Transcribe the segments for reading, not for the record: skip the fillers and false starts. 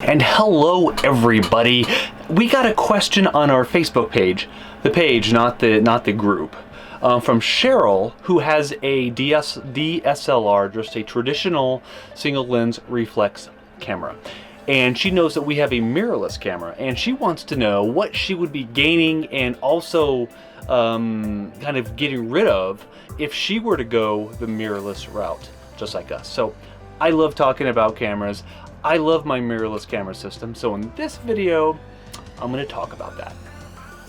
And hello everybody. We got a question on our Facebook page, the page, not the group, from Cheryl, who has a DSLR, just a traditional single lens reflex camera. And she knows that we have a mirrorless camera, and she wants to know what she would be gaining and also kind of getting rid of if she were to go the mirrorless route, just like us. So I love talking about cameras. I love my mirrorless camera system. So in this video, I'm going to talk about that.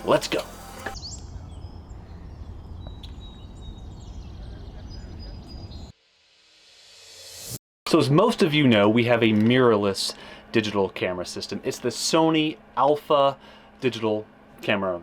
Let's go. So as most of you know, we have a mirrorless digital camera system. It's the Sony Alpha digital camera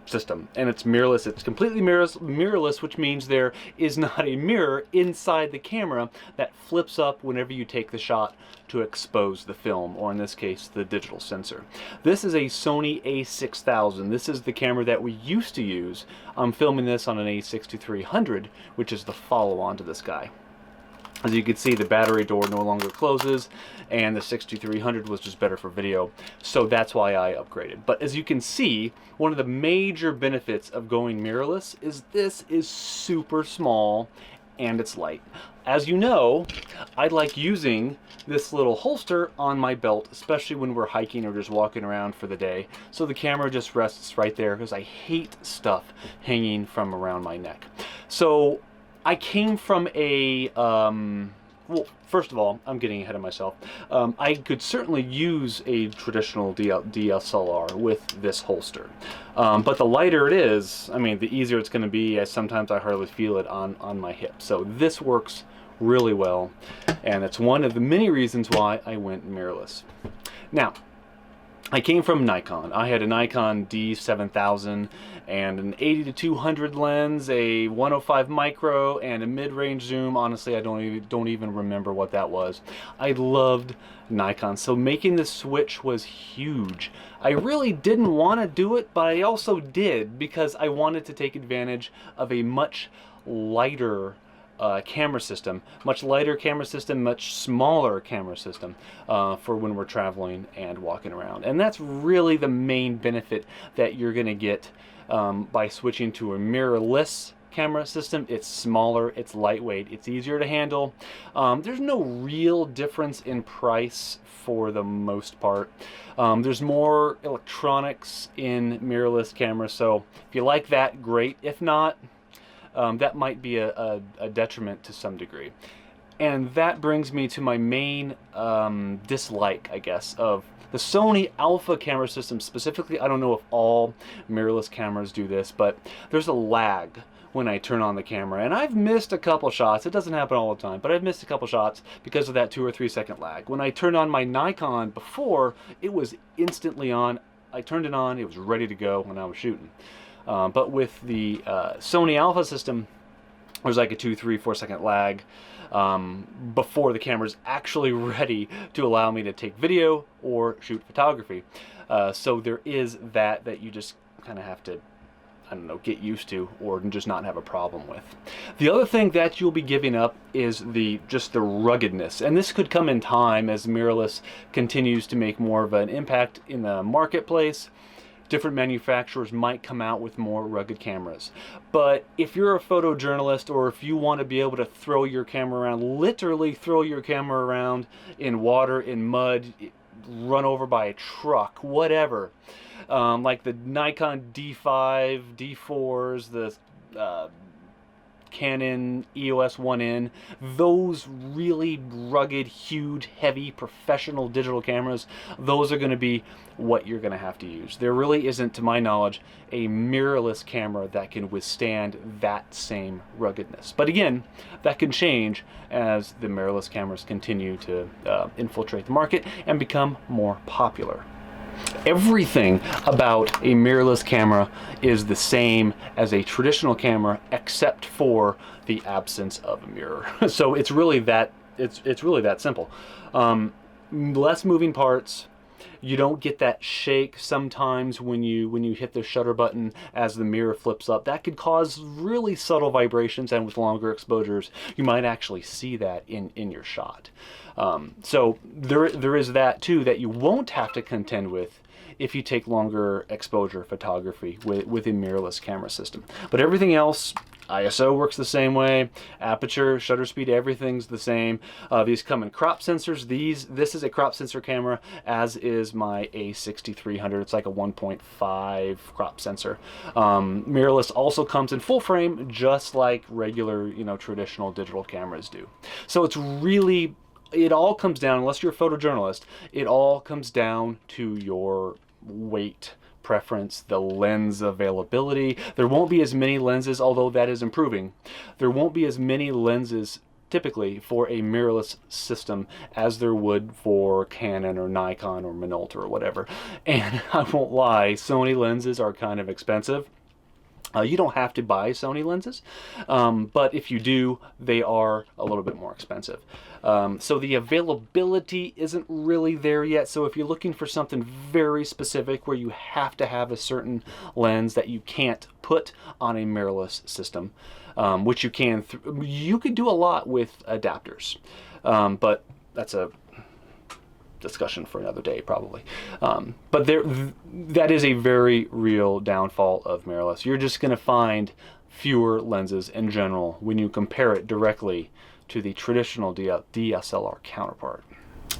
system, and it's mirrorless. It's completely mirrorless, which means there is not a mirror inside the camera that flips up whenever you take the shot to expose the film, or in this case, the digital sensor. This is a Sony a6000. This is the camera that we used to use. I'm filming this on an a6300, which is the follow-on to this guy. As you can see, the battery door no longer closes, and the 6300 was just better for video, so that's why I upgraded. But as you can see, one of the major benefits of going mirrorless is this is super small and it's light. As you know, I like using this little holster on my belt, especially when we're hiking or just walking around for the day, so the camera just rests right there, because I hate stuff hanging from around my neck. So I came from a, well, first of all, I'm getting ahead of myself. I could certainly use a traditional DSLR with this holster. But the lighter it is, I mean, the easier it's going to be, as sometimes I hardly feel it on my hip. So this works really well, and it's one of the many reasons why I went mirrorless. Now, I came from Nikon. I had a Nikon D7000 and an 80-200 lens, a 105 micro, and a mid-range zoom. Honestly, I don't even remember what that was. I loved Nikon, so making the switch was huge. I really didn't want to do it, but I also did, because I wanted to take advantage of a much lighter camera system, much lighter camera system, much smaller camera system for when we're traveling and walking around. And that's really the main benefit that you're going to get by switching to a mirrorless camera system. It's smaller, it's lightweight, it's easier to handle. There's no real difference in price for the most part. There's more electronics in mirrorless cameras, so if you like that, great. If not, that might be a detriment to some degree. And that brings me to my main dislike, I guess, of the Sony Alpha camera system specifically. I don't know if all mirrorless cameras do this, but there's a lag when I turn on the camera, and I've missed a couple shots. It doesn't happen all the time, but I've missed a couple shots because of that 2 or 3 second lag. When I turned on my Nikon before, it was instantly on. I turned it on, it was ready to go when I was shooting. But with the Sony Alpha system, there's like a 2, 3, 4 second lag before the camera's actually ready to allow me to take video or shoot photography. So there is that you just kind of have to, I don't know, get used to, or just not have a problem with. The other thing that you'll be giving up is just the ruggedness, and this could come in time as mirrorless continues to make more of an impact in the marketplace. Different manufacturers might come out with more rugged cameras. But if you're a photojournalist, or if you want to be able to throw your camera around, literally throw your camera around in water, in mud, run over by a truck, whatever, like the Nikon D5, D4s, the Canon EOS 1N, those really rugged, huge, heavy, professional digital cameras, those are going to be what you're going to have to use. There really isn't, to my knowledge, a mirrorless camera that can withstand that same ruggedness. But again, that can change as the mirrorless cameras continue to infiltrate the market and become more popular. Everything about a mirrorless camera is the same as a traditional camera, except for the absence of a mirror. So it's really that simple. Less moving parts, You don't get that shake sometimes when you hit the shutter button as the mirror flips up. That could cause really subtle vibrations, and with longer exposures, you might actually see that in your shot. So there is that too that you won't have to contend with if you take longer exposure photography with a mirrorless camera system. But everything else, ISO works the same way, aperture, shutter speed, everything's the same. These come in crop sensors. This is a crop sensor camera, as is my A6300. It's like a 1.5 crop sensor. Mirrorless also comes in full frame, just like regular, traditional digital cameras do. So it's really, it all comes down, unless you're a photojournalist, it all comes down to your weight preference, the lens availability. There won't be as many lenses, although that is improving. There won't be as many lenses typically for a mirrorless system as there would for Canon or Nikon or Minolta or whatever. And I won't lie, Sony lenses are kind of expensive. You don't have to buy Sony lenses, but if you do, they are a little bit more expensive. So the availability isn't really there yet. So if you're looking for something very specific where you have to have a certain lens that you can't put on a mirrorless system, which you can, you could do a lot with adapters, but that's a discussion for another day probably. But that is a very real downfall of mirrorless. You're just going to find fewer lenses in general when you compare it directly to the traditional DSLR counterpart.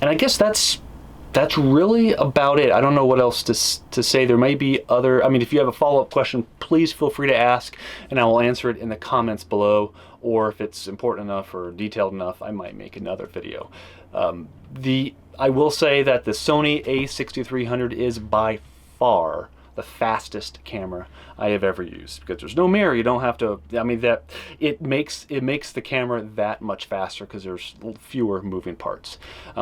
And I guess that's really about it. I don't know what else to say. There may be other, I mean, if you have a follow-up question, please feel free to ask and I will answer it in the comments below, or if it's important enough or detailed enough, I might make another video. I will say that the Sony A6300 is by far the fastest camera I have ever used, because there's no mirror. You don't have to, I mean, that it makes the camera that much faster because there's fewer moving parts.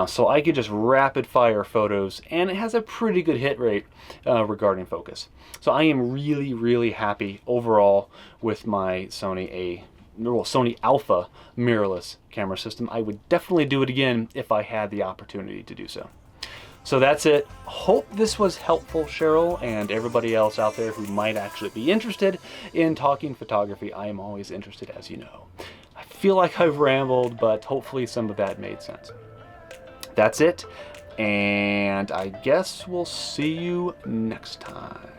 So I could just rapid fire photos, and it has a pretty good hit rate regarding focus. So I am really, really happy overall with my Sony Alpha mirrorless camera system. I would definitely do it again if I had the opportunity to do so. So that's it. Hope this was helpful, Cheryl, and everybody else out there who might actually be interested in talking photography. I am always interested, as you know. I feel like I've rambled, but hopefully some of that made sense. That's it, and I guess we'll see you next time.